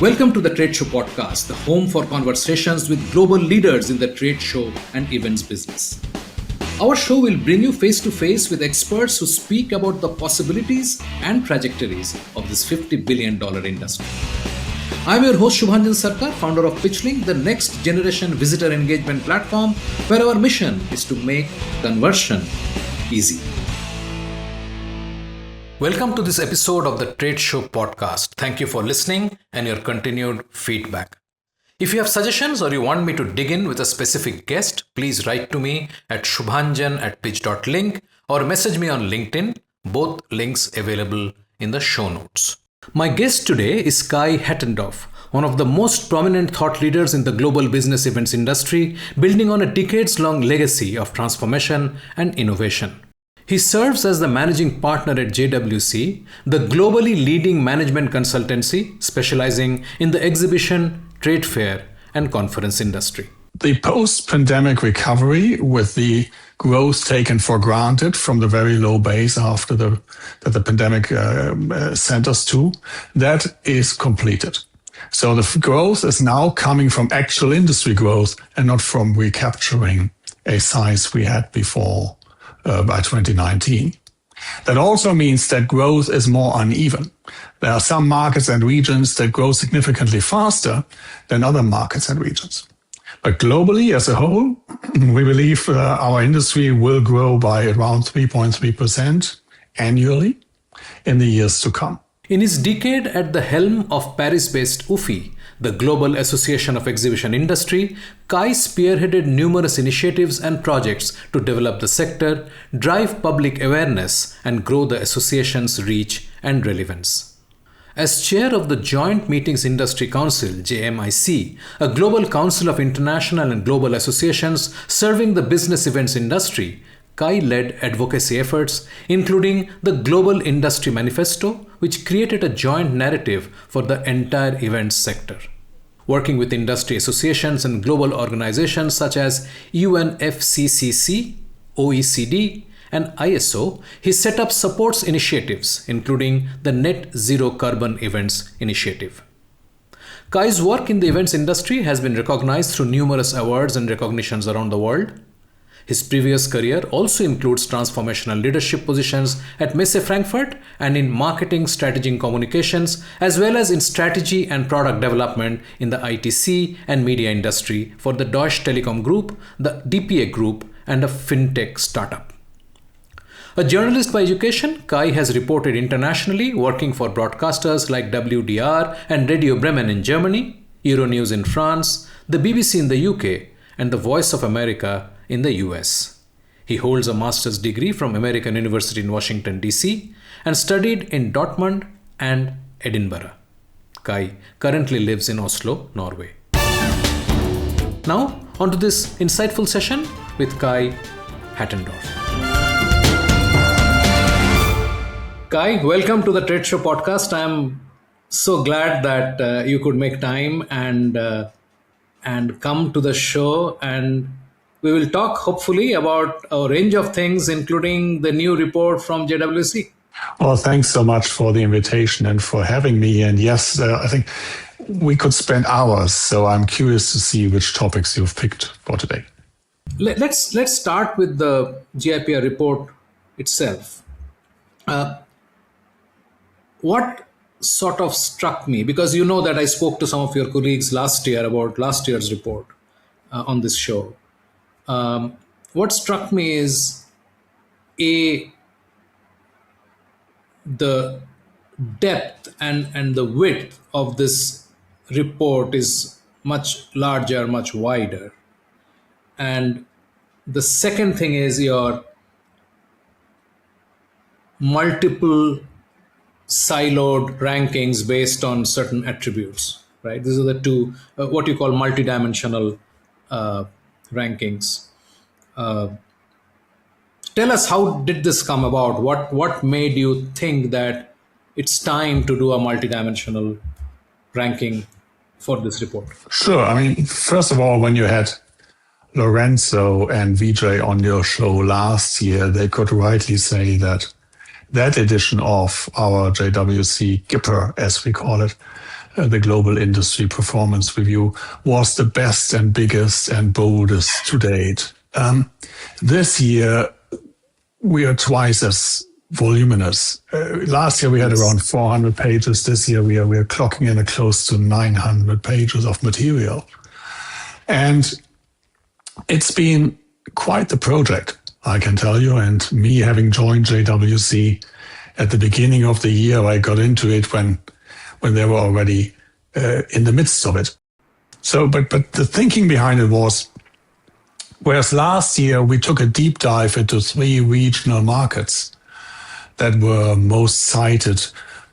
Welcome to the Trade Show podcast, the home for conversations with global leaders in the trade show and events business. Our show will bring you face to face with experts who speak about the possibilities and trajectories of this $50 billion industry. I'm your host Shubhanjan Sarkar, founder of Pitchlink, the next generation visitor engagement platform where our mission is to make conversion easy. Welcome to this episode of the Trade Show podcast. Thank you for listening and your continued feedback. If you have suggestions or you want me to dig in with a specific guest, please write to me at shubhanjan@pitch.link or message me on LinkedIn, both links available in the show notes. My guest today is Kai Hattendorf, one of the most prominent thought leaders in the global business events industry, building on a decades-long legacy of transformation and innovation. He serves as the managing partner at JWC, the globally leading management consultancy specializing in the exhibition, trade fair, and conference industry. The post-pandemic recovery, with the growth taken for granted from the very low base after that the pandemic sent us to, that is completed. So the growth is now coming from actual industry growth and not from recapturing a size we had before by 2019. That also means that growth is more uneven. There are some markets and regions that grow significantly faster than other markets and regions. But globally, as a whole, we believe our industry will grow by around 3.3% annually in the years to come. In his decade at the helm of Paris-based UFI, the Global Association of Exhibition Industry, Kai spearheaded numerous initiatives and projects to develop the sector, drive public awareness, and grow the association's reach and relevance. As chair of the Joint Meetings Industry Council, JMIC, a global council of international and global associations serving the business events industry, Kai led advocacy efforts, including the Global Industry Manifesto, which created a joint narrative for the entire events sector. Working with industry associations and global organizations such as UNFCCC, OECD, and ISO, he set up supports initiatives, including the Net Zero Carbon Events Initiative. Kai's work in the events industry has been recognized through numerous awards and recognitions around the world. His previous career also includes transformational leadership positions at Messe Frankfurt and in marketing, strategy and communications, as well as in strategy and product development in the ITC and media industry for the Deutsche Telekom Group, the DPA Group, and a fintech startup. A journalist by education, Kai has reported internationally, working for broadcasters like WDR and Radio Bremen in Germany, Euronews in France, the BBC in the UK, and the Voice of America in the US. He holds a master's degree from American University in Washington, D.C. and studied in Dortmund and Edinburgh. Kai currently lives in Oslo, Norway. Now, on to this insightful session with Kai Hattendorf. Kai, welcome to the Trade Show podcast. I am so glad that you could make time and come to the show, and we will talk hopefully about a range of things, including the new report from JWC. Well, thanks so much for the invitation and for having me. And yes, I think we could spend hours, so I'm curious to see which topics you've picked for today. Let's start with the GIPR report itself. What sort of struck me, because you know that I spoke to some of your colleagues last year about last year's report on this show. What struck me is the depth and the width of this report is much larger, much wider. And the second thing is your multiple siloed rankings based on certain attributes, right? These are the two, what you call multidimensional rankings. Tell us, how did this come about? What made you think that it's time to do a multidimensional ranking for this report? Sure. I mean, first of all, when you had Lorenzo and Vijay on your show last year, they could rightly say that edition of our JWC GIPR, as we call it, the Global Industry Performance Review, was the best and biggest and boldest to date. This year, we are twice as voluminous. Last year we had around 400 pages. This year we are clocking in close to 900 pages of material. And it's been quite the project, I can tell you. And me having joined JWC at the beginning of the year, I got into it when they were already in the midst of it. So, but the thinking behind it was, whereas last year we took a deep dive into 3 regional markets that were most cited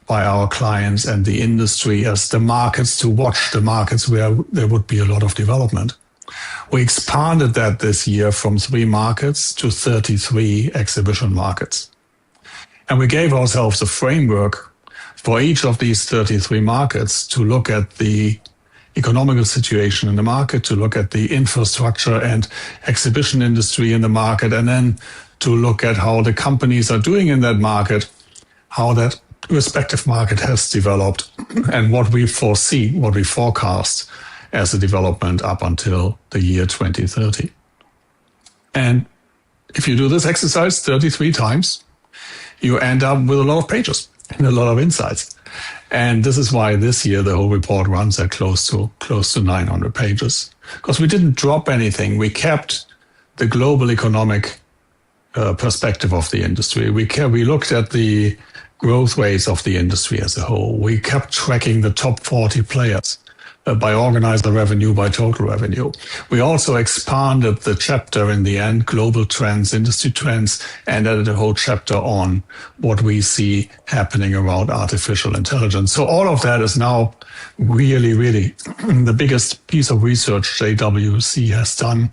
by our clients and the industry as the markets to watch, the markets where there would be a lot of development. We expanded that this year from 3 markets to 33 exhibition markets. And we gave ourselves a framework for each of these 33 markets to look at the economical situation in the market, to look at the infrastructure and exhibition industry in the market, and then to look at how the companies are doing in that market, how that respective market has developed, and what we foresee, what we forecast as a development up until the year 2030. And if you do this exercise 33 times, you end up with a lot of pages and a lot of insights. And this is why this year the whole report runs at close to 900 pages. Because we didn't drop anything. We kept the global economic perspective of the industry. We looked at the growth rates of the industry as a whole. We kept tracking the top 40 players by organizer revenue, by total revenue. We also expanded the chapter in the end, global trends, industry trends, and added a whole chapter on what we see happening around artificial intelligence. So all of that is now really, really the biggest piece of research JWC has done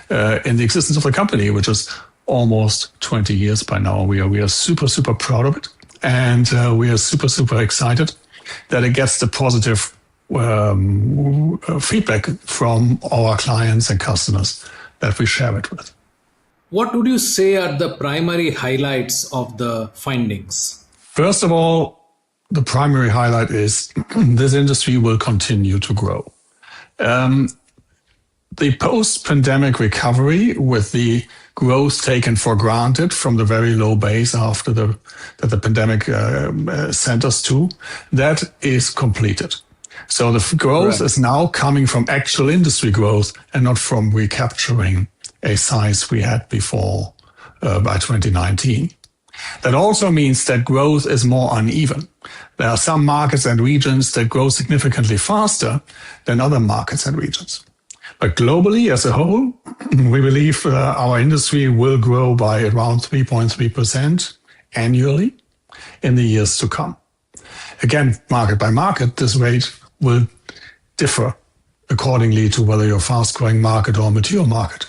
in the existence of the company, which is almost 20 years by now. We are super, super proud of it. And we are super, super excited that it gets the positive feedback from our clients and customers that we share it with. What would you say are the primary highlights of the findings? First of all, the primary highlight is this industry will continue to grow. The post-pandemic recovery, with the growth taken for granted from the very low base after that the pandemic sent us to, that is completed. So the growth is now coming from actual industry growth and not from recapturing a size we had before by 2019. That also means that growth is more uneven. There are some markets and regions that grow significantly faster than other markets and regions. But globally, as a whole, we believe our industry will grow by around 3.3% annually in the years to come. Again, market by market, this rate will differ accordingly to whether you're a fast-growing market or a mature market.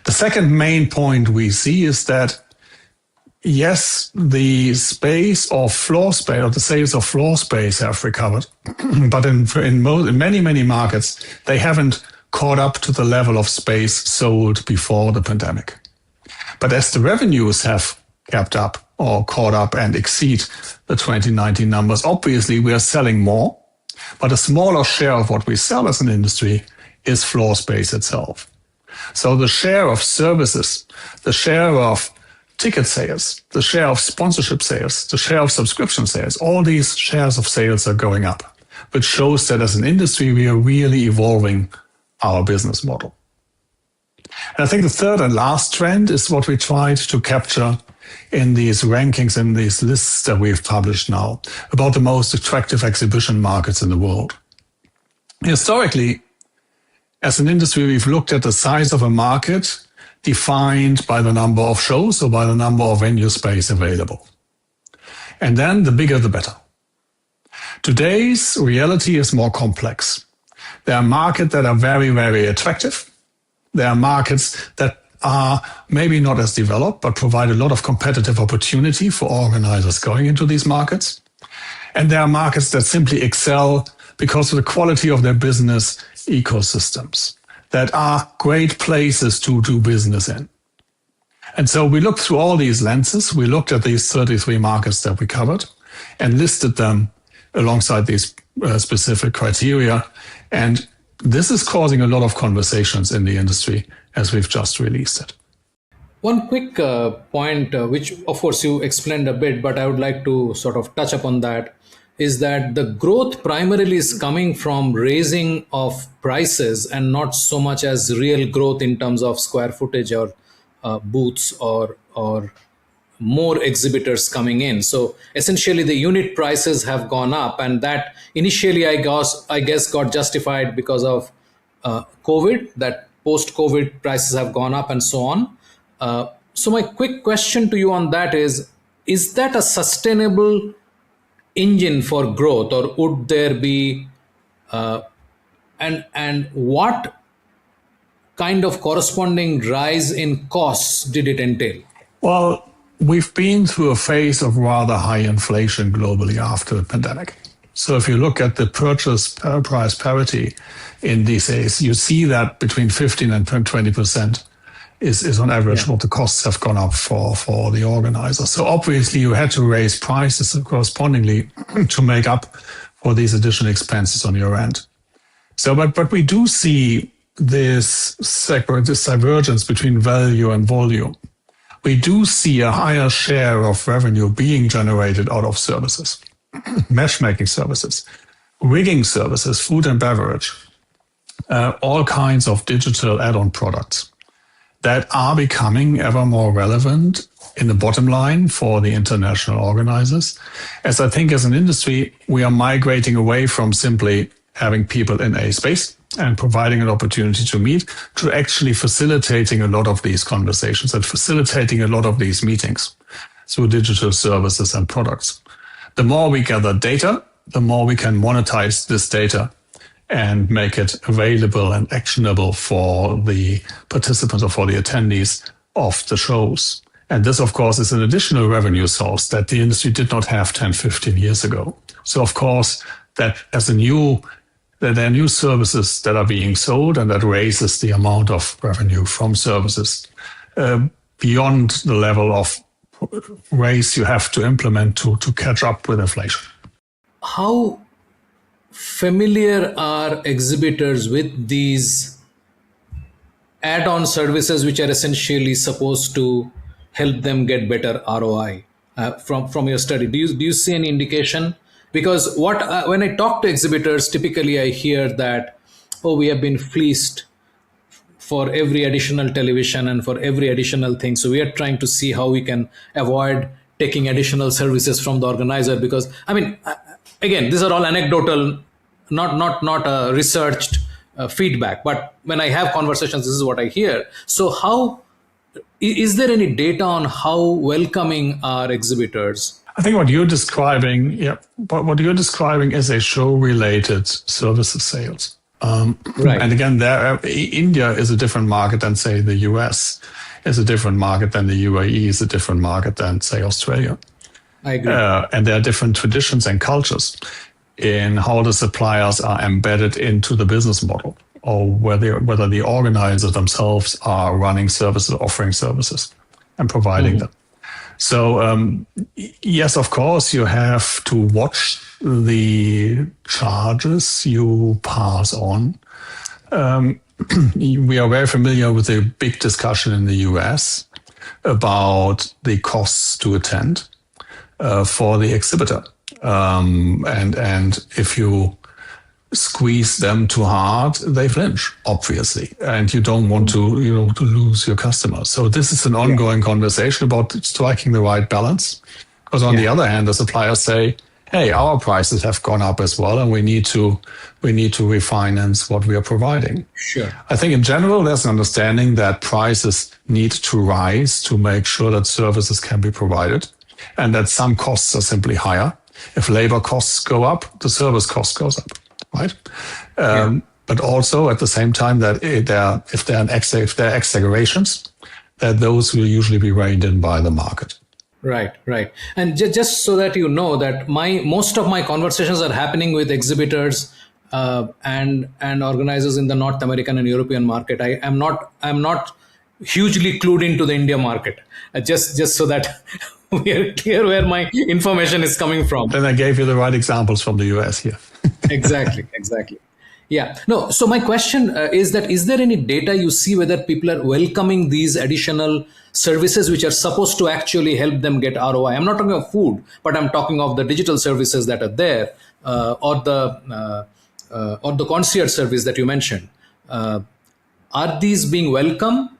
The second main point we see is that, yes, the space of floor space, or the sales of floor space have recovered, but in many, many markets, they haven't caught up to the level of space sold before the pandemic. But as the revenues have kept up or caught up and exceed the 2019 numbers, obviously we are selling more, but a smaller share of what we sell as an industry is floor space itself. So the share of services, the share of ticket sales, the share of sponsorship sales, the share of subscription sales, all these shares of sales are going up, which shows that as an industry, we are really evolving our business model. And I think the third and last trend is what we tried to capture in these rankings, in these lists that we've published now, about the most attractive exhibition markets in the world. Historically, as an industry, we've looked at the size of a market defined by the number of shows or by the number of venue space available. And then the bigger, the better. Today's reality is more complex. There are markets that are very, very attractive. There are markets that are maybe not as developed, but provide a lot of competitive opportunity for organizers going into these markets. And there are markets that simply excel because of the quality of their business ecosystems, that are great places to do business in. And so we looked through all these lenses. We looked at these 33 markets that we covered and listed them alongside these specific criteria. And this is causing a lot of conversations in the industry as we've just released it. One quick point, which of course you explained a bit, but I would like to sort of touch upon that, is that the growth primarily is coming from raising of prices and not so much as real growth in terms of square footage or booths or more exhibitors coming in. So essentially the unit prices have gone up, and that initially I guess got justified because of COVID, that post-COVID prices have gone up and so on. So my quick question to you on that is that a sustainable engine for growth, or would there be, and what kind of corresponding rise in costs did it entail? Well, we've been through a phase of rather high inflation globally after the pandemic. So if you look at the purchase price parity indices, you see that between 15 and 20% is on average what the costs have gone up for the organizers. So obviously you had to raise prices correspondingly to make up for these additional expenses on your end. So, but we do see this divergence between value and volume. We do see a higher share of revenue being generated out of services, matchmaking services, rigging services, food and beverage, all kinds of digital add-on products that are becoming ever more relevant in the bottom line for the international organizers. As I think as an industry, we are migrating away from simply having people in a space and providing an opportunity to meet, to actually facilitating a lot of these conversations and facilitating a lot of these meetings through digital services and products. The more we gather data, the more we can monetize this data and make it available and actionable for the participants or for the attendees of the shows. And this, of course, is an additional revenue source that the industry did not have 10, 15 years ago. So, of course, that there are new services that are being sold, and that raises the amount of revenue from services beyond the level of raise you have to implement to catch up with inflation. How familiar are exhibitors with these add-on services, which are essentially supposed to help them get better ROI from your study? Do you see any indication? Because when I talk to exhibitors, typically I hear that, we have been fleeced for every additional television and for every additional thing. So we are trying to see how we can avoid taking additional services from the organizer. Because, I mean, again, these are all anecdotal, not researched feedback. But when I have conversations, this is what I hear. So how is there any data on how welcoming are exhibitors? I think what you're describing, is a show-related services sales. Right. And again, India is a different market than, say, the US, is a different market than the UAE, is a different market than, say, Australia. I agree. And there are different traditions and cultures in how the suppliers are embedded into the business model, or whether the organizers themselves are running services, offering services, and providing them. So, yes, of course, you have to watch the charges you pass on. We are very familiar with a big discussion in the US about the costs to attend for the exhibitor. And if you squeeze them too hard, they flinch, obviously, and you don't want to lose your customers. So this is an ongoing conversation about striking the right balance. Because on the other hand, the suppliers say, "Hey, our prices have gone up as well, and we need to refinance what we are providing." Sure. I think in general, there's an understanding that prices need to rise to make sure that services can be provided, and that some costs are simply higher. If labor costs go up, the service cost goes up. Right, but also at the same time that if there are exaggerations, that those will usually be reined in by the market. Right. And just so that you know that most of my conversations are happening with exhibitors and organizers in the North American and European market. I'm not hugely clued into the India market. Just so that we are clear where my information is coming from. Then I gave you the right examples from the US here. Exactly. Yeah. No. So my question is that is there any data you see whether people are welcoming these additional services which are supposed to actually help them get ROI? I'm not talking of food, but I'm talking of the digital services that are there, or the concierge service that you mentioned. Are these being welcome?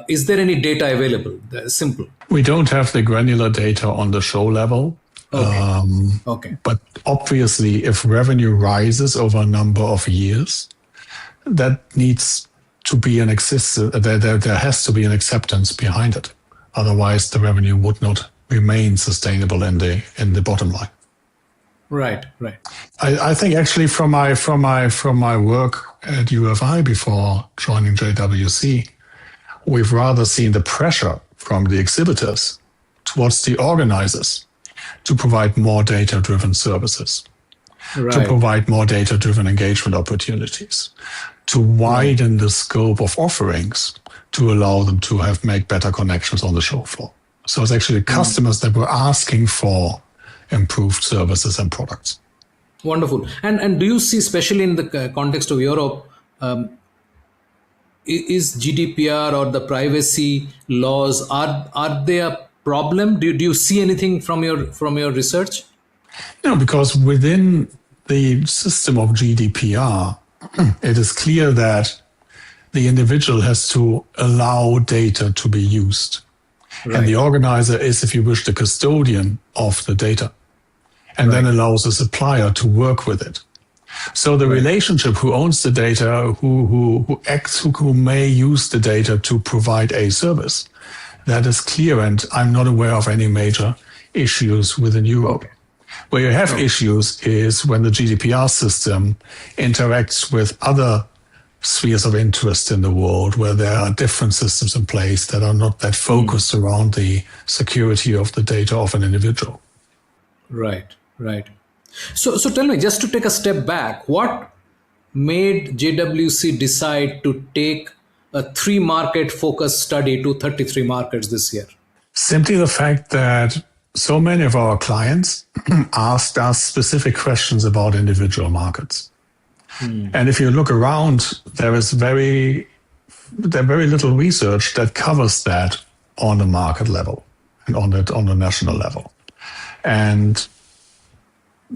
Is there any data available? Simple. We don't have the granular data on the show level. Okay. Okay. But obviously, if revenue rises over a number of years, that needs to be an there has to be an acceptance behind it. Otherwise, the revenue would not remain sustainable in the bottom line. Right. I think actually from my work at UFI before joining JWC, we've rather seen the pressure from the exhibitors towards the organizers to provide more data-driven services, to provide more data-driven engagement opportunities, to widen the scope of offerings to allow them to make better connections on the show floor. So it's actually customers that were asking for improved services and products. Wonderful. And do you see, especially in the context of Europe, is GDPR or the privacy laws, are they a problem? Do you see anything from your research? Because within the system of GDPR, it is clear that the individual has to allow data to be used. Right. And the organizer is, if you wish, the custodian of the data, and then allows a supplier to work with it. So the relationship, who owns the data, who may use the data to provide a service, that is clear. And I'm not aware of any major issues within Europe. Where you have issues is when the GDPR system interacts with other spheres of interest in the world, where there are different systems in place that are not that focused around the security of the data of an individual. Right. So tell me, just to take a step back, what made JWC decide to take a 3-market focus study to 33 markets this year? Simply the fact that so many of our clients asked us specific questions about individual markets. And if you look around, there is very little research that covers that on the market level and on the national level. And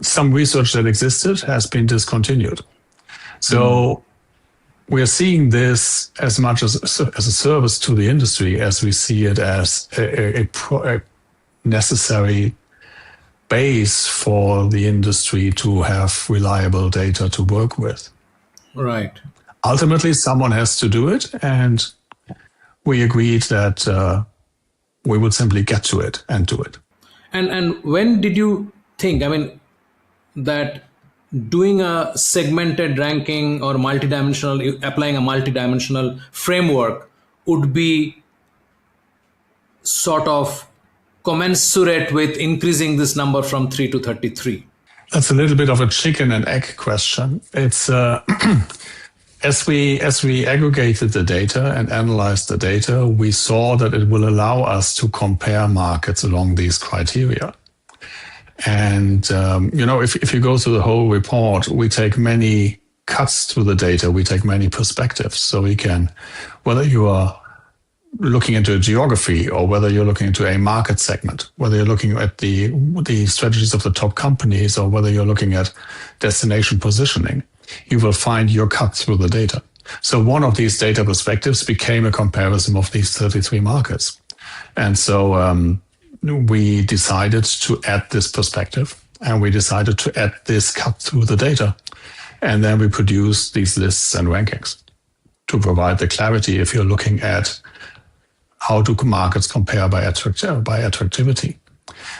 some research that existed has been discontinued. So we're seeing this as much as a service to the industry as we see it as a necessary base for the industry to have reliable data to work with. Right. Ultimately, someone has to do it, and we agreed that we would simply get to it and do it. And when did you think, that doing a segmented ranking or applying a multidimensional framework would be sort of commensurate with increasing this number from 3 to 33? That's a little bit of a chicken and egg question. It's as we aggregated the data and analyzed the data, we saw that it will allow us to compare markets along these criteria. And if you go through the whole report, we take many cuts to the data, we take many perspectives. So we can, whether you are looking into a geography or whether you're looking into a market segment, whether you're looking at the strategies of the top companies or whether you're looking at destination positioning, you will find your cut through the data. So one of these data perspectives became a comparison of these 33 markets. And so we decided to add this perspective, and we decided to add this cut through the data. And then we produced these lists and rankings to provide the clarity if you're looking at how do markets compare by attractivity.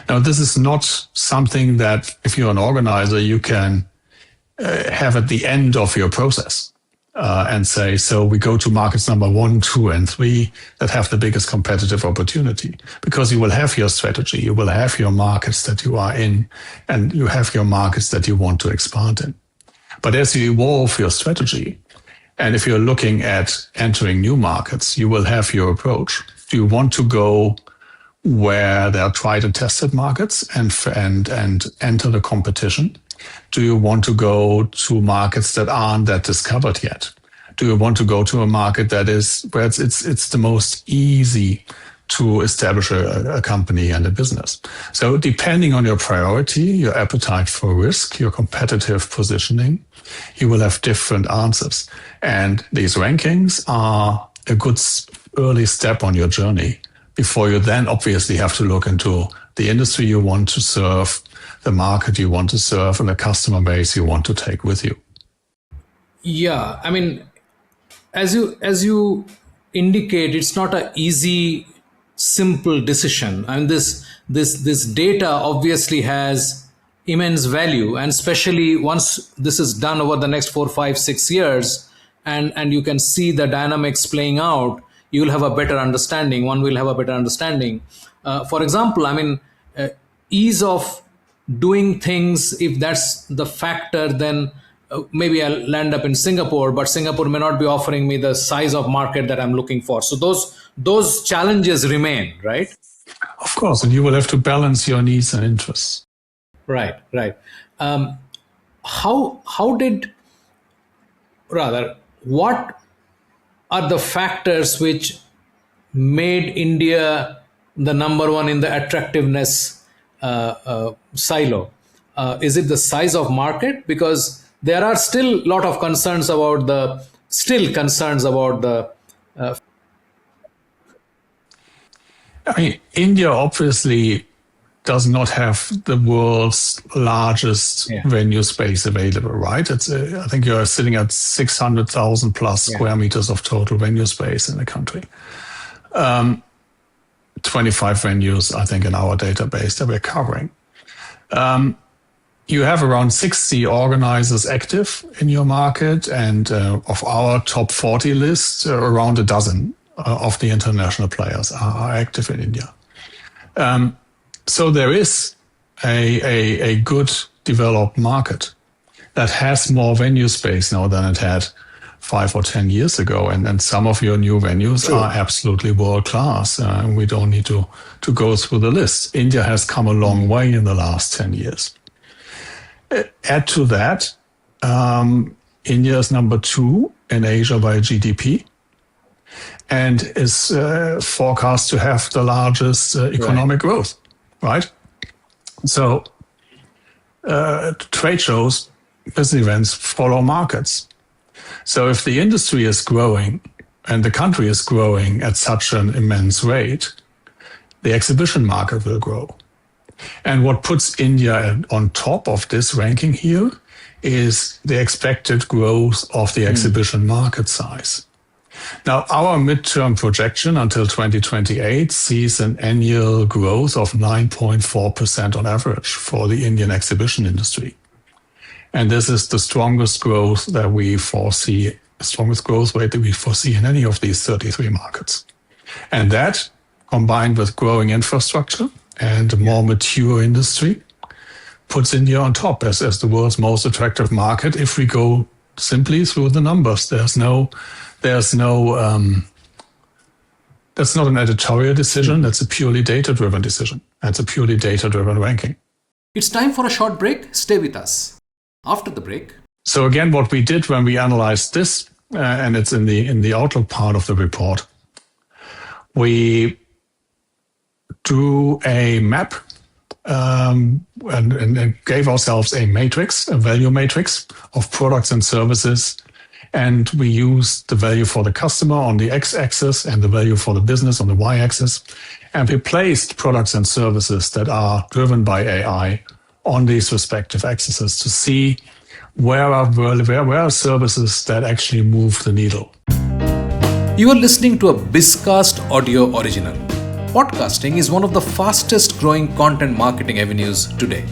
Now, this is not something that, if you're an organizer, you can have at the end of your process and say, so we go to markets number 1, 2, and 3 that have the biggest competitive opportunity, because you will have your strategy, you will have your markets that you are in, and you have your markets that you want to expand in. But as you evolve your strategy, and if you're looking at entering new markets, you will have your approach. Do you want to go where there are tried and tested markets and enter the competition? Do you want to go to markets that aren't that discovered yet? Do you want to go to a market that is where it's the most easy to establish a company and a business? So depending on your priority, your appetite for risk, your competitive positioning, you will have different answers. And these rankings are a good early step on your journey before you then obviously have to look into the industry you want to serve, the market you want to serve, and the customer base you want to take with you. Yeah, I mean, as you indicate, it's not an easy, simple decision. And this data obviously has immense value, and especially once this is done over the next 4, 5, 6 years, and you can see the dynamics playing out, you will have a better understanding. One will have a better understanding. For example, I mean, ease of doing things, if that's the factor, then maybe I'll land up in Singapore, but Singapore may not be offering me the size of market that I'm looking for. So those challenges remain, right? Of course, and you will have to balance your needs and interests. Right. What are the factors which made India the number one in the attractiveness silo? Is it the size of market? Because there are still a lot of concerns about the I mean, India obviously does not have the world's largest venue space available, right? I think you're sitting at 600,000 plus square meters of total venue space in the country. 25 venues, I think, in our database that we're covering. You have around 60 organizers active in your market, and of our top 40 list, around a dozen of the international players are active in India. So there is a good developed market that has more venue space now than it had 5 or 10 years ago. And some of your new venues are absolutely world class. We don't need to go through the list. India has come a long way in the last 10 years. Add to that, India is number 2 in Asia by GDP and is forecast to have the largest economic growth, right? So trade shows, business events follow markets. So if the industry is growing and the country is growing at such an immense rate, the exhibition market will grow. And what puts India on top of this ranking here is the expected growth of the exhibition market size. Now, our midterm projection until 2028 sees an annual growth of 9.4% on average for the Indian exhibition industry. And this is the strongest growth that we foresee, the strongest growth rate that we foresee in any of these 33 markets. And that, combined with growing infrastructure and a more mature industry, puts India on top as the world's most attractive market. If we go simply through the numbers, that's not an editorial decision. That's a purely data-driven decision. That's a purely data-driven ranking. It's time for a short break. Stay with us. After the break. So again, what we did when we analyzed this, and it's in the outlook part of the report, we drew a map and gave ourselves a matrix, a value matrix of products and services. And we used the value for the customer on the x-axis and the value for the business on the y-axis. And we placed products and services that are driven by AI on these respective axes to see where are services that actually move the needle. You are listening to a Bizcast audio original. Podcasting is one of the fastest growing content marketing avenues today.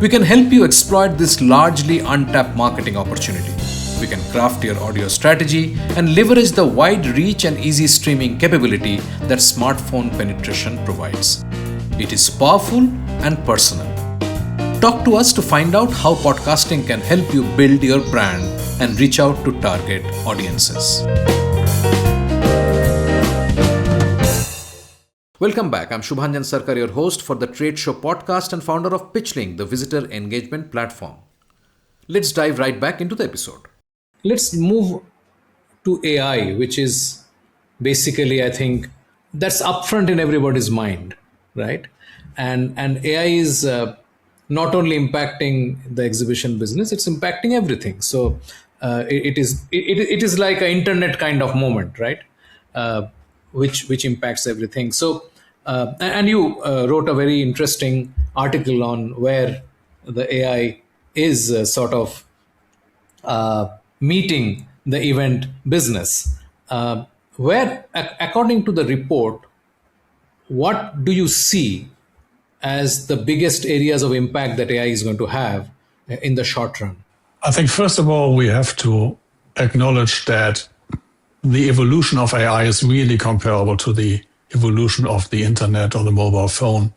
We can help you exploit this largely untapped marketing opportunity. We can craft your audio strategy and leverage the wide reach and easy streaming capability that smartphone penetration provides. It is powerful and personal. Talk to us to find out how podcasting can help you build your brand and reach out to target audiences. Welcome back. I'm Shubhanjan Sarkar, your host for the Trade Show podcast and founder of PitchLink, the visitor engagement platform. let's dive right back into the episode. Let's move to AI, which is basically, I think, that's upfront in everybody's mind, right? And AI is not only impacting the exhibition business, it's impacting everything. So it is like an internet kind of moment, right? Which impacts everything. So and you wrote a very interesting article on where the AI is sort of meeting the event business. Where, according to the report, what do you see as the biggest areas of impact that AI is going to have in the short run? I think, first of all, we have to acknowledge that the evolution of AI is really comparable to the evolution of the internet or the mobile phone,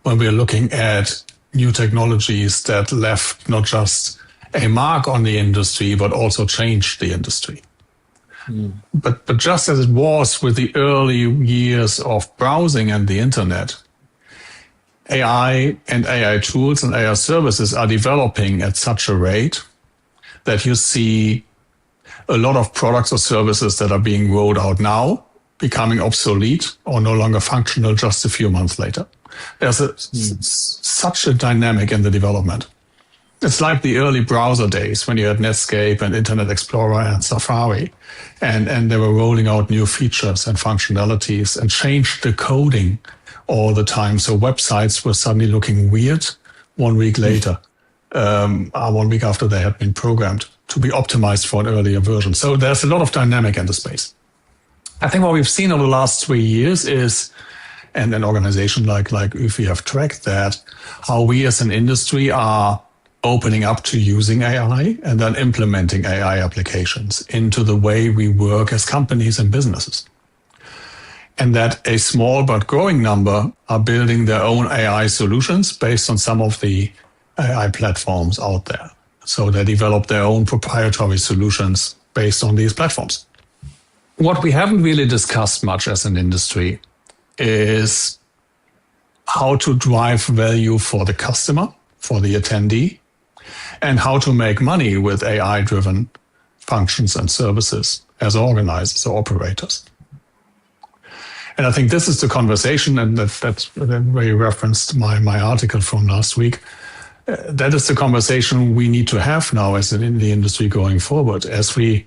when we're looking at new technologies that left not just a mark on the industry, but also changed the industry. But just as it was with the early years of browsing and the internet, AI and AI tools and AI services are developing at such a rate that you see a lot of products or services that are being rolled out now becoming obsolete or no longer functional just a few months later. There's such a dynamic in the development. It's like the early browser days when you had Netscape and Internet Explorer and Safari, and they were rolling out new features and functionalities and changed the coding all the time. So websites were suddenly looking weird 1 week later, 1 week after they had been programmed to be optimized for an earlier version. So there's a lot of dynamic in the space. I think what we've seen over the last 3 years is, and an organization like UFI have tracked that, how we as an industry are opening up to using AI and then implementing AI applications into the way we work as companies and businesses. And that a small but growing number are building their own AI solutions based on some of the AI platforms out there. So they develop their own proprietary solutions based on these platforms. What we haven't really discussed much as an industry is how to drive value for the customer, for the attendee, and how to make money with AI-driven functions and services as organizers or operators. And I think this is the conversation, and that's where you referenced my article from last week. That is the conversation we need to have now as in the industry going forward, as we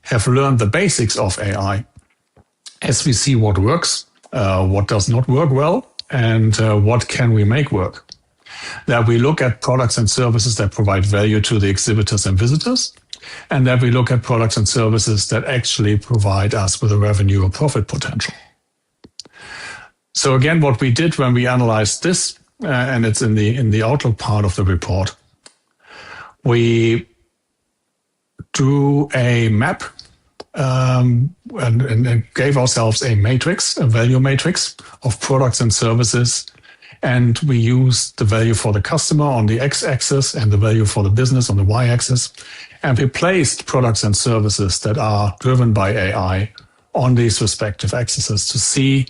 have learned the basics of AI, as we see what works, what does not work well, and what can we make work. That we look at products and services that provide value to the exhibitors and visitors, and that we look at products and services that actually provide us with a revenue or profit potential. So again, what we did when we analyzed this, and it's in the outlook part of the report, we drew a map and gave ourselves a matrix, a value matrix of products and services. And we used the value for the customer on the x-axis and the value for the business on the y-axis. And we placed products and services that are driven by AI on these respective axes to see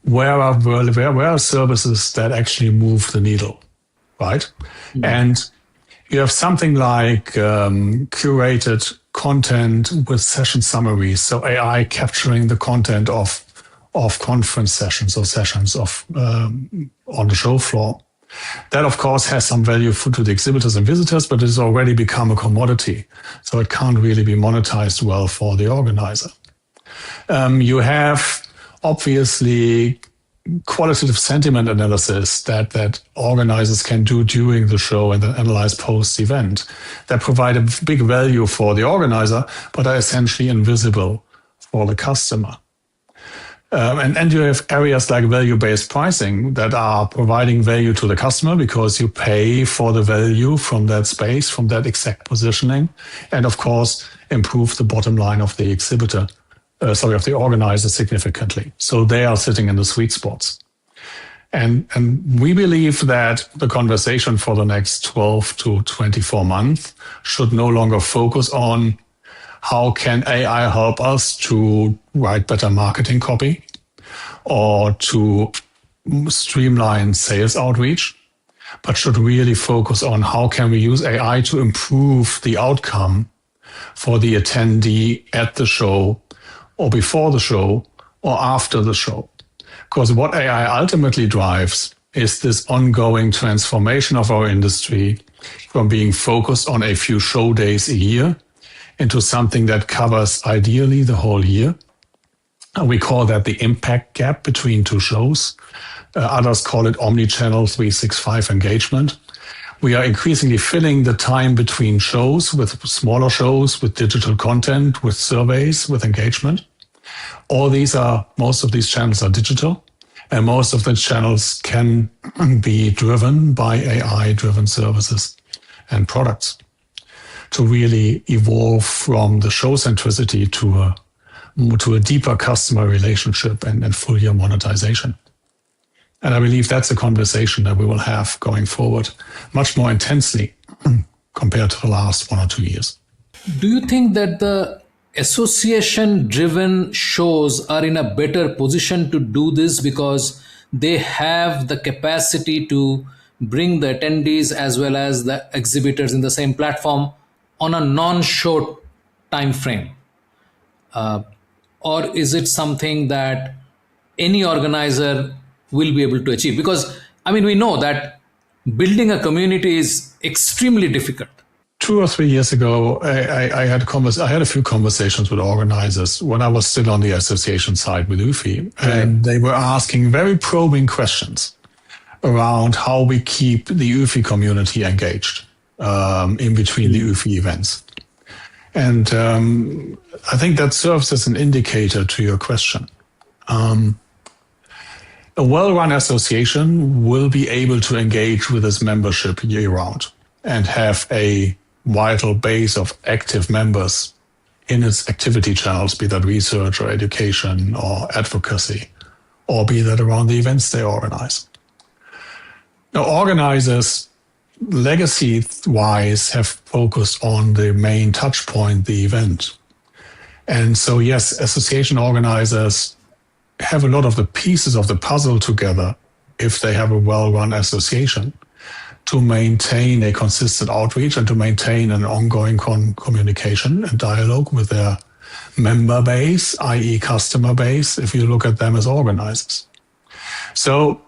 where are services that actually move the needle, right? Mm-hmm. And you have something like curated content with session summaries. So AI capturing the content of conference sessions or sessions on the show floor. That, of course, has some value to the exhibitors and visitors, but it has already become a commodity. So it can't really be monetized well for the organizer. You have, obviously, qualitative sentiment analysis that organizers can do during the show and then analyze post-event that provide a big value for the organizer, but are essentially invisible for the customer. And you have areas like value-based pricing that are providing value to the customer because you pay for the value from that space, from that exact positioning, and of course improve the bottom line of the of the organizer significantly. So they are sitting in the sweet spots. And we believe that the conversation for the next 12 to 24 months should no longer focus on how can AI help us to write better marketing copy or to streamline sales outreach, but should really focus on how can we use AI to improve the outcome for the attendee at the show or before the show or after the show. Because what AI ultimately drives is this ongoing transformation of our industry from being focused on a few show days a year into something that covers ideally the whole year. And we call that the impact gap between two shows. Others call it omni-channel 365 engagement. We are increasingly filling the time between shows with smaller shows, with digital content, with surveys, with engagement. Most of these channels are digital, and most of the channels can be driven by AI-driven services and products to really evolve from the show centricity to a deeper customer relationship and full year monetization. And I believe that's a conversation that we will have going forward much more intensely compared to the last 1 or 2 years. Do you think that the association-driven shows are in a better position to do this because they have the capacity to bring the attendees as well as the exhibitors in the same platform on a non-show time frame? Or is it something that any organizer will be able to achieve? Because, we know that building a community is extremely difficult. 2 or 3 years ago, I had a few conversations with organizers when I was still on the association side with UFI, and they were asking very probing questions around how we keep the UFI community engaged in between the UFI events. And I think that serves as an indicator to your question. A well-run association will be able to engage with its membership year-round and have a vital base of active members in its activity channels, be that research or education or advocacy, or be that around the events they organize. Now, organizers, legacy-wise, have focused on the main touch point, the event. And so, yes, association organizers have a lot of the pieces of the puzzle together if they have a well-run association to maintain a consistent outreach and to maintain an ongoing communication and dialogue with their member base, i.e. customer base, if you look at them as organizers. So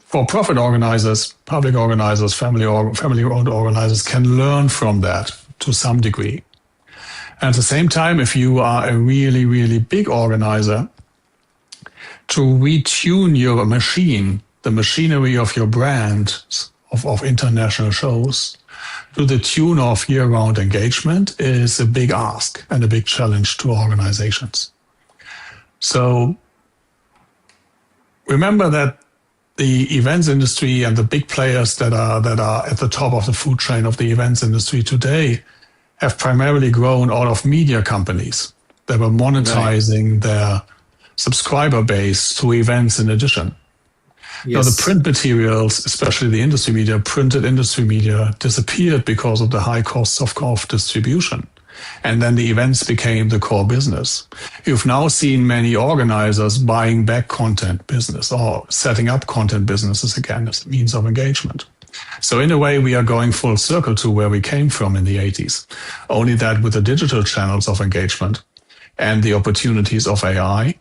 for-profit organizers, public organizers, family-owned organizers can learn from that to some degree. And at the same time, if you are a really, really big organizer, to retune your machine, the machinery of your brand of international shows, to the tune of year-round engagement is a big ask and a big challenge to organizations. So remember that the events industry and the big players that are at the top of the food chain of the events industry today have primarily grown out of media companies that were monetizing their subscriber base through events in addition. Yes. Now, the print materials, especially the industry media, printed industry media, disappeared because of the high costs of distribution. And then the events became the core business. You've now seen many organizers buying back content business or setting up content businesses again as a means of engagement. So in a way, we are going full circle to where we came from in the 80s. Only that with the digital channels of engagement and the opportunities of AI,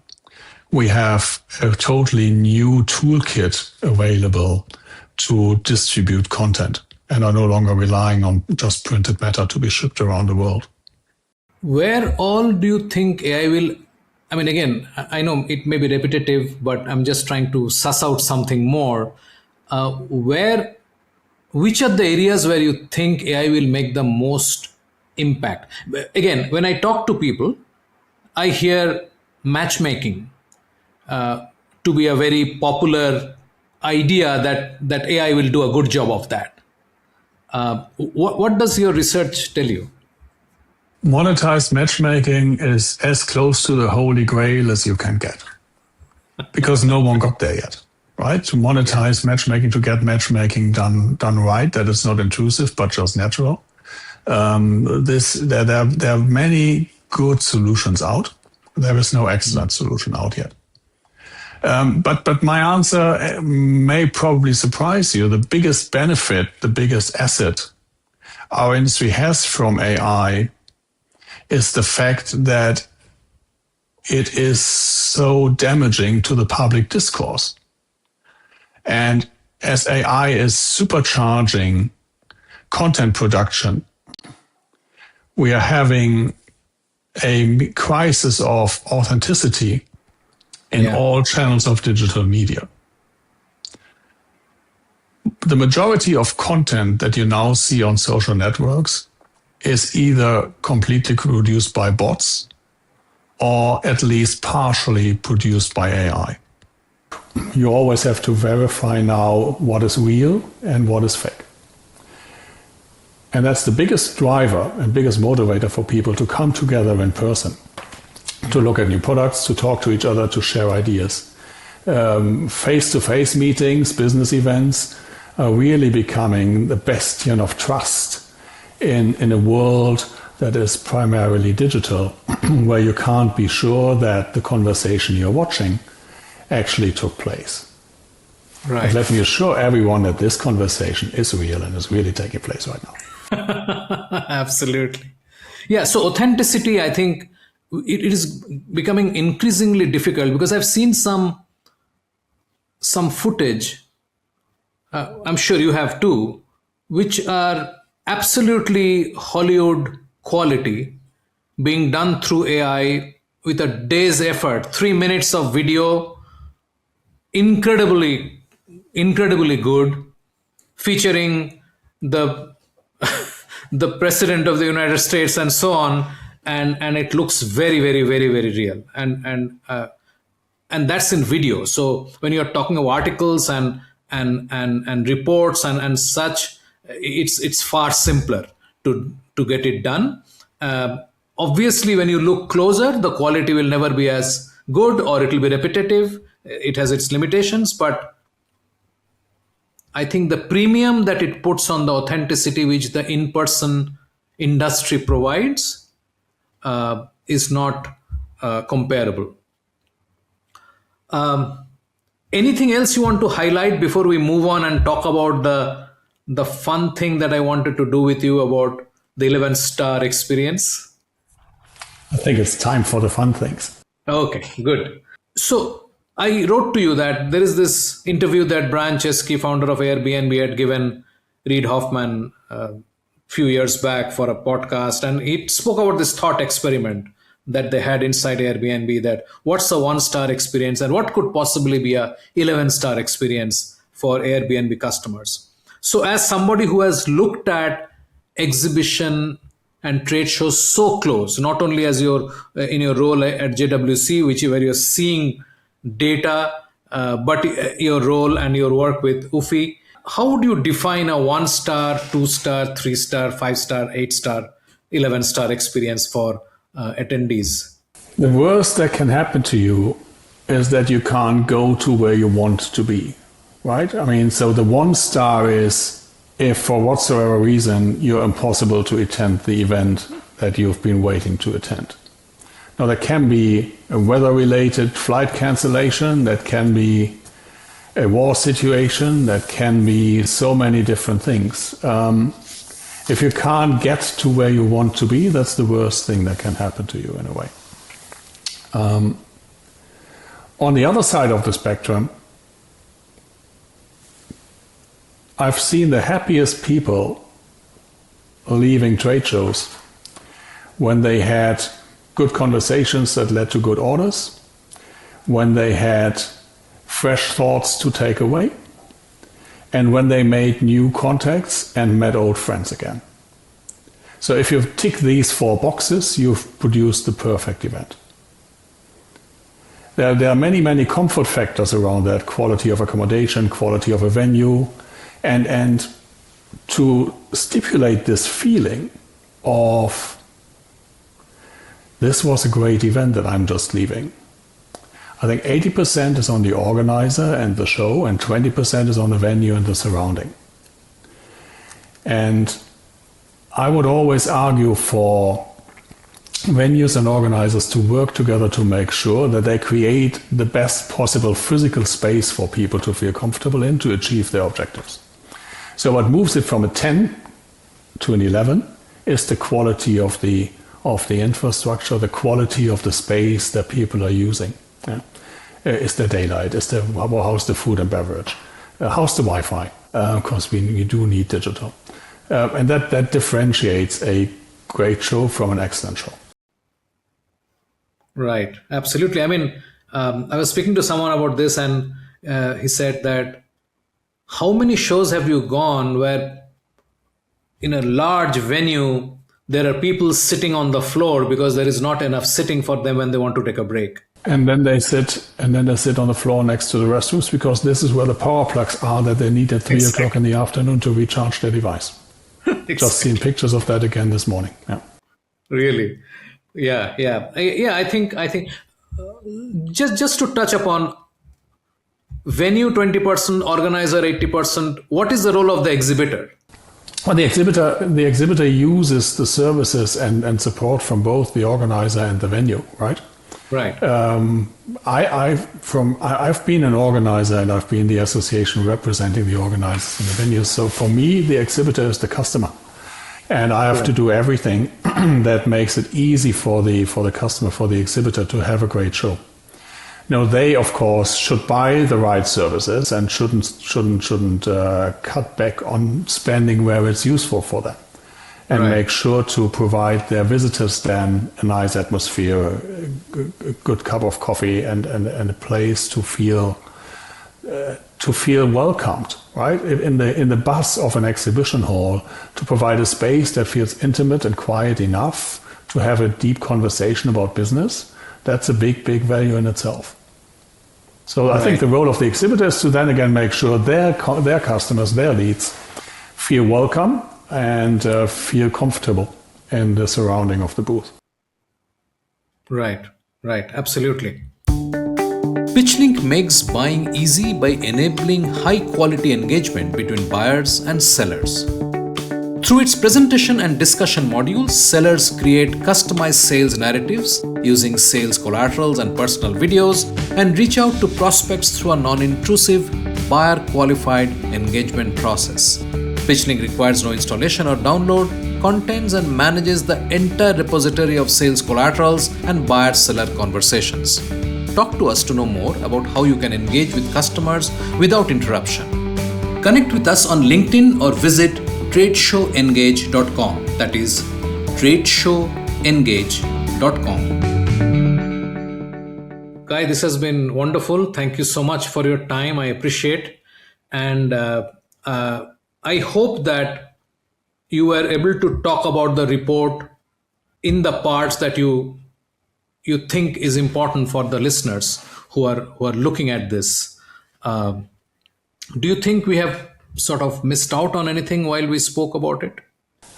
we have a totally new toolkit available to distribute content and are no longer relying on just printed matter to be shipped around the world. Where all do you think AI will, again, I know it may be repetitive, but I'm just trying to suss out something more. Which are the areas where you think AI will make the most impact? Again, when I talk to people, I hear matchmaking to be a very popular idea that AI will do a good job of that. What does your research tell you? Monetized matchmaking is as close to the holy grail as you can get, because no one got there yet, right? To monetize matchmaking, to get matchmaking done right, that is not intrusive but just natural. There are many good solutions out. There is no excellent solution out yet. But my answer may probably surprise you. The biggest benefit, the biggest asset our industry has from AI is the fact that it is so damaging to the public discourse. And as AI is supercharging content production, we are having a crisis of authenticity in all channels of digital media. The majority of content that you now see on social networks is either completely produced by bots or at least partially produced by AI. You always have to verify now what is real and what is fake. And that's the biggest driver and biggest motivator for people to come together in person, to look at new products, to talk to each other, to share ideas. Face-to-face meetings, business events are really becoming the bastion of trust in a world that is primarily digital, where you can't be sure that the conversation you're watching actually took place. Right. But let me assure everyone that this conversation is real and is really taking place right now. Absolutely. Yeah, so authenticity, I think it is becoming increasingly difficult because I've seen some footage, I'm sure you have too, which are absolutely Hollywood quality being done through AI with a day's effort, 3 minutes of video, incredibly good, featuring the president of the United States and so on, and it looks very real, and that's in video. So when you're talking of articles and reports and such, it's far simpler to get it done. Obviously, when you look closer, the quality will never be as good, or it will be repetitive. It has its limitations, but I think the premium that it puts on the authenticity which the in-person industry provides is not comparable. Anything else you want to highlight before we move on and talk about the fun thing that I wanted to do with you about the 11-star experience? I think it's time for the fun things. Okay, good. So I wrote to you that there is this interview that Brian Chesky, founder of Airbnb, had given Reid Hoffman a few years back for a podcast. And he spoke about this thought experiment that they had inside Airbnb, that what's a 1-star experience and what could possibly be a 11-star experience for Airbnb customers. So as somebody who has looked at exhibition and trade shows so close, not only as in your role at JWC, where you're seeing data, but your role and your work with UFI, how would you define a 1-star, 2-star, 3-star, 5-star, 8-star, 11-star experience for attendees? The worst that can happen to you is that you can't go to where you want to be, right? I mean, so the 1-star is if for whatsoever reason you're impossible to attend the event that you've been waiting to attend. Now, that can be a weather-related flight cancellation, that can be a war situation, that can be so many different things. If you can't get to where you want to be, that's the worst thing that can happen to you in a way. On the other side of the spectrum, I've seen the happiest people leaving trade shows when they had good conversations that led to good orders, when they had fresh thoughts to take away, and when they made new contacts and met old friends again. So if you tick these 4 boxes, you've produced the perfect event. There are many comfort factors around that: quality of accommodation, quality of a venue, and to stipulate this feeling of this was a great event that I'm just leaving. I think 80% is on the organizer and the show, and 20% is on the venue and the surrounding. And I would always argue for venues and organizers to work together to make sure that they create the best possible physical space for people to feel comfortable in to achieve their objectives. So what moves it from a 10 to an 11 is the quality of the infrastructure, the quality of the space that people are using. Yeah. Is there daylight? How's the food and beverage? How's the Wi-Fi? Because we do need digital. And that differentiates a great show from an excellent show. Right, absolutely. I mean, I was speaking to someone about this, and he said that how many shows have you gone where in a large venue there are people sitting on the floor because there is not enough sitting for them when they want to take a break? And then they sit on the floor next to the restrooms because this is where the power plugs are that they need at 3 o'clock in the afternoon to recharge their device. Exactly. Just seen pictures of that again this morning. Yeah. Really? Yeah. I think just to touch upon venue 20%, organizer 80%. What is the role of the exhibitor? Well, the exhibitor uses the services and support from both the organizer and the venue, right? Right. I've been an organizer and I've been the association representing the organizers in the venues. So for me, the exhibitor is the customer, and I have to do everything that makes it easy for the customer, for the exhibitor to have a great show. Now, they of course should buy the right services and shouldn't cut back on spending where it's useful for them. And make sure to provide their visitors then a nice atmosphere, a good cup of coffee, and a place to feel welcomed, right? In the bus of an exhibition hall, to provide a space that feels intimate and quiet enough to have a deep conversation about business. That's a big value in itself. So I think the role of the exhibitor is to then again make sure their customers, their leads, feel welcome and feel comfortable in the surrounding of the booth. Right, absolutely. PitchLink makes buying easy by enabling high-quality engagement between buyers and sellers. Through its presentation and discussion modules, sellers create customized sales narratives using sales collaterals and personal videos and reach out to prospects through a non-intrusive, buyer-qualified engagement process. PitchLink requires no installation or download, contains and manages the entire repository of sales collaterals and buyer-seller conversations. Talk to us to know more about how you can engage with customers without interruption. Connect with us on LinkedIn or visit tradeshowengage.com. That is tradeshowengage.com. Kai, this has been wonderful. Thank you so much for your time. I appreciate. And I hope that you were able to talk about the report in the parts that you think is important for the listeners who are looking at this. Do you think we have sort of missed out on anything while we spoke about it?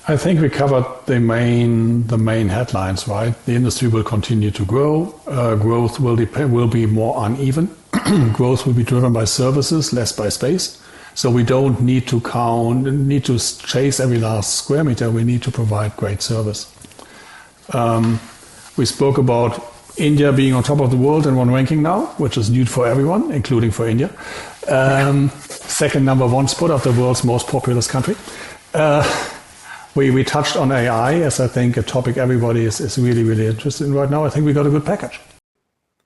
I think we covered the main headlines, right? The industry will continue to grow. Growth will be more uneven. Growth will be driven by services, less by space. So we don't need to chase every last square meter. We need to provide great service. We spoke about India being on top of the world in one ranking now, which is new for everyone, including for India. Second number one spot of the world's most populous country. We touched on AI as I think a topic everybody is really, really interested in right now. I think we got a good package.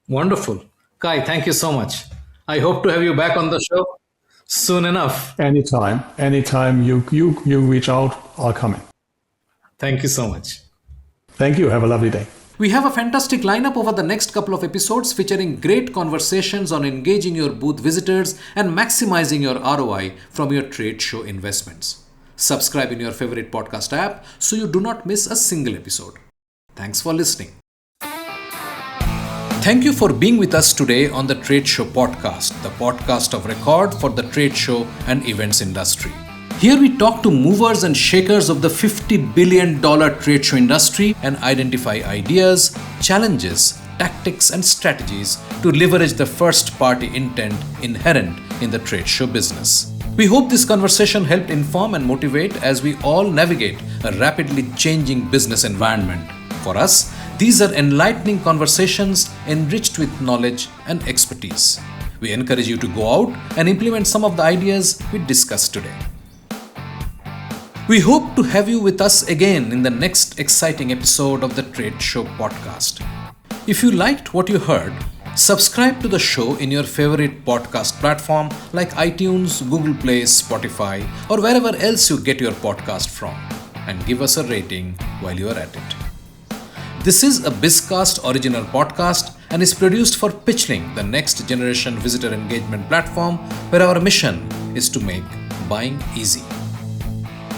Wonderful. Kai, thank you so much. I hope to have you back on the show soon enough. Anytime you reach out, I'll come in. Thank you so much. Thank you. Have a lovely day. We have a fantastic lineup over the next couple of episodes featuring great conversations on engaging your booth visitors and maximizing your ROI from your trade show investments. Subscribe in your favorite podcast app so you do not miss a single episode. Thanks for listening. Thank you for being with us today on the Trade Show Podcast, the podcast of record for the trade show and events industry. Here we talk to movers and shakers of the $50 billion trade show industry and identify ideas, challenges, tactics and strategies to leverage the first-party intent inherent in the trade show business. We hope this conversation helped inform and motivate as we all navigate a rapidly changing business environment. For us, These are enlightening conversations enriched with knowledge and expertise. We encourage you to go out and implement some of the ideas we discussed today. We hope to have you with us again in the next exciting episode of the Trade Show podcast. If you liked what you heard, subscribe to the show in your favorite podcast platform like iTunes, Google Play, Spotify, or wherever else you get your podcast from, and give us a rating while you are at it. This is a Bizcast original podcast and is produced for Pitchling, the next generation visitor engagement platform, where our mission is to make buying easy.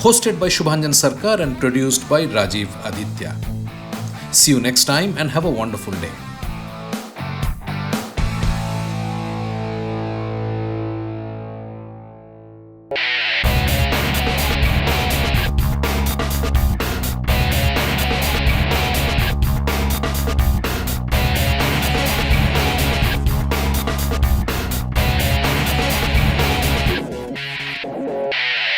Hosted by Shubhanjan Sarkar and produced by Rajiv Aditya. See you next time and have a wonderful day.